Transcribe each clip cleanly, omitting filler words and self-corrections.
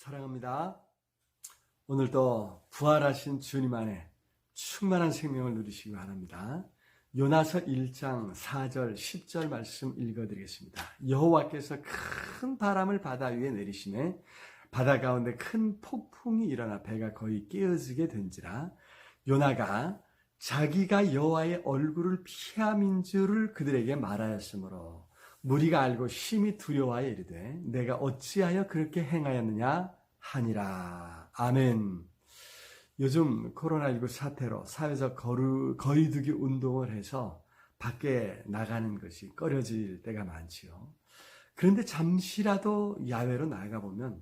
사랑합니다. 오늘도 부활하신 주님 안에 충만한 생명을 누리시기 바랍니다. 요나서 1장 4절 10절 말씀 읽어드리겠습니다. 여호와께서 큰 바람을 바다 위에 내리시매 바다 가운데 큰 폭풍이 일어나 배가 거의 깨어지게 된지라. 요나가 자기가 여호와의 얼굴을 피함인 줄을 그들에게 말하였으므로 무리가 알고 심히 두려워하여 이르되 내가 어찌하여 그렇게 행하였느냐 하니라. 아멘. 요즘 코로나19 사태로 사회적 거리두기 운동을 해서 밖에 나가는 것이 꺼려질 때가 많지요. 그런데 잠시라도 야외로 나가보면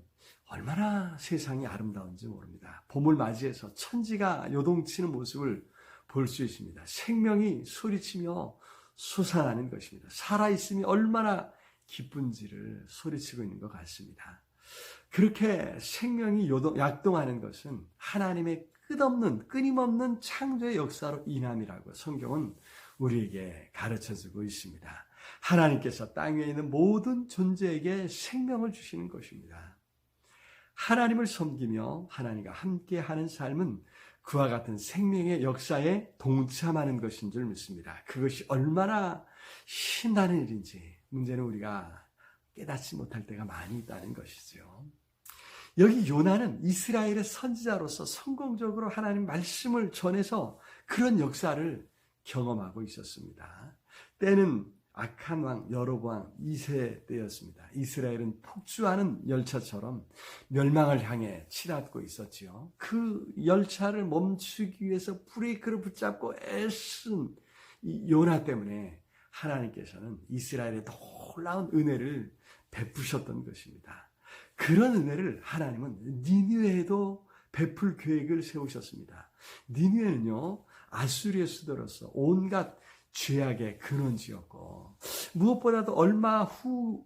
얼마나 세상이 아름다운지 모릅니다. 봄을 맞이해서 천지가 요동치는 모습을 볼 수 있습니다. 생명이 소리치며 솟아나는 것입니다. 살아있음이 얼마나 기쁜지를 소리치고 있는 것 같습니다. 그렇게 생명이 약동하는 것은 하나님의 끊임없는 창조의 역사로 인함이라고 성경은 우리에게 가르쳐주고 있습니다. 하나님께서 땅 위에 있는 모든 존재에게 생명을 주시는 것입니다. 하나님을 섬기며 하나님과 함께하는 삶은 그와 같은 생명의 역사에 동참하는 것인 줄 믿습니다. 그것이 얼마나 신나는 일인지 문제는 우리가 깨닫지 못할 때가 많이 있다는 것이죠. 여기 요나는 이스라엘의 선지자로서 성공적으로 하나님 말씀을 전해서 그런 역사를 경험하고 있었습니다. 때는 악한 왕 여로보암 2세 때였습니다. 이스라엘은 폭주하는 열차처럼 멸망을 향해 치닫고 있었지요. 그 열차를 멈추기 위해서 브레이크를 붙잡고 애쓴 이 요나 때문에 하나님께서는 이스라엘에 놀라운 은혜를 베푸셨던 것입니다. 그런 은혜를 하나님은 니느웨에도 베풀 계획을 세우셨습니다. 니느웨는요, 아수리의 수도로서 온갖 죄악의 근원지였고 무엇보다도 얼마 후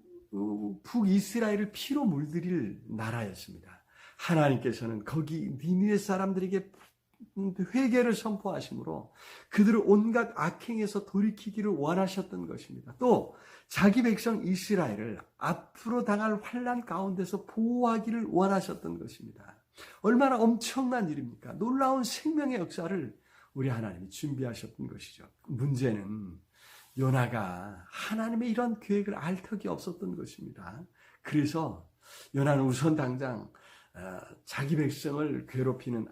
북이스라엘을 피로 물들일 나라였습니다. 하나님께서는 거기 니느웨 사람들에게 회개를 선포하심으로 그들을 온갖 악행에서 돌이키기를 원하셨던 것입니다. 또 자기 백성 이스라엘을 앞으로 당할 환난 가운데서 보호하기를 원하셨던 것입니다. 얼마나 엄청난 일입니까? 놀라운 생명의 역사를 우리 하나님이 준비하셨던 것이죠. 문제는 요나가 하나님의 이런 계획을 알 턱이 없었던 것입니다. 그래서 요나는 우선 당장 자기 백성을 괴롭히는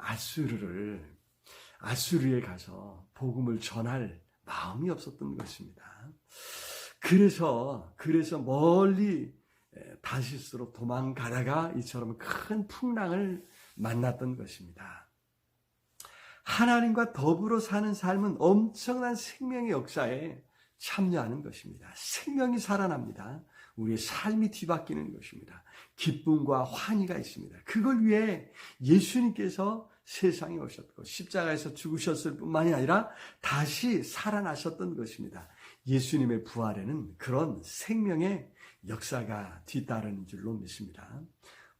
아수르에 가서 복음을 전할 마음이 없었던 것입니다. 그래서 멀리 다시스로 도망가다가 이처럼 큰 풍랑을 만났던 것입니다. 하나님과 더불어 사는 삶은 엄청난 생명의 역사에 참여하는 것입니다. 생명이 살아납니다. 우리의 삶이 뒤바뀌는 것입니다. 기쁨과 환희가 있습니다. 그걸 위해 예수님께서 세상에 오셨고 십자가에서 죽으셨을 뿐만이 아니라 다시 살아나셨던 것입니다. 예수님의 부활에는 그런 생명의 역사가 뒤따르는 줄로 믿습니다.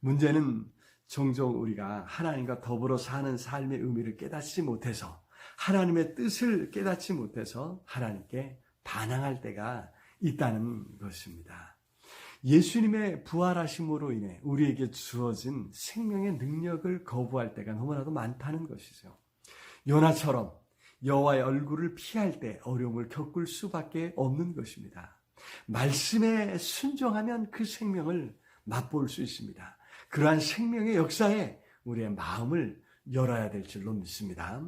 문제는 종종 우리가 하나님과 더불어 사는 삶의 의미를 깨닫지 못해서 하나님의 뜻을 깨닫지 못해서 하나님께 반항할 때가 있다는 것입니다. 예수님의 부활하심으로 인해 우리에게 주어진 생명의 능력을 거부할 때가 너무나도 많다는 것이죠. 요나처럼 여호와의 얼굴을 피할 때 어려움을 겪을 수밖에 없는 것입니다. 말씀에 순종하면 그 생명을 맛볼 수 있습니다. 그러한 생명의 역사에 우리의 마음을 열어야 될 줄로 믿습니다.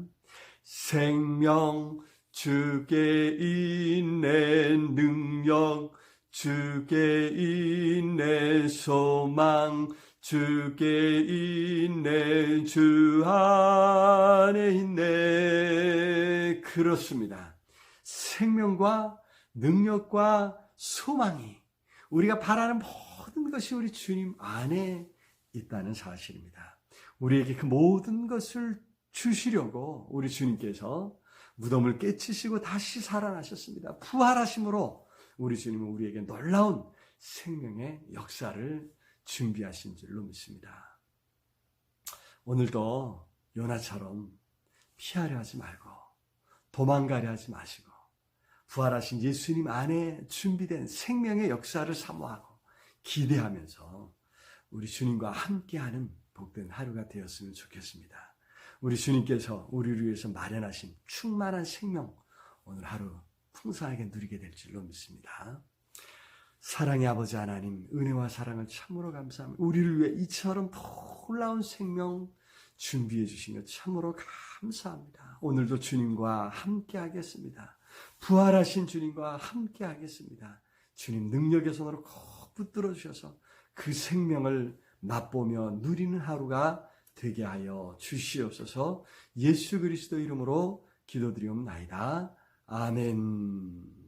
생명 주께 있네 능력 주께 있네 소망 주께 있네 주 안에 있네. 그렇습니다. 생명과 능력과 소망이 우리가 바라는 모든 것이 우리 주님 안에 있다는 사실입니다. 우리에게 그 모든 것을 주시려고 우리 주님께서 무덤을 깨치시고 다시 살아나셨습니다. 부활하심으로 우리 주님은 우리에게 놀라운 생명의 역사를 준비하신 줄로 믿습니다. 오늘도 요나처럼 피하려 하지 말고 도망가려 하지 마시고 부활하신 예수님 안에 준비된 생명의 역사를 사모하고 기대하면서 우리 주님과 함께하는 복된 하루가 되었으면 좋겠습니다. 우리 주님께서 우리를 위해서 마련하신 충만한 생명 오늘 하루 풍성하게 누리게 될 줄로 믿습니다. 사랑의 아버지 하나님, 은혜와 사랑을 참으로 감사합니다. 우리를 위해 이처럼 놀라운 생명 준비해 주신 것 참으로 감사합니다. 오늘도 주님과 함께 하겠습니다. 부활하신 주님과 함께 하겠습니다. 주님 능력의 손으로 꼭 붙들어 주셔서 그 생명을 맛보며 누리는 하루가 되게 하여 주시옵소서. 예수 그리스도 이름으로 기도드리옵나이다. 아멘.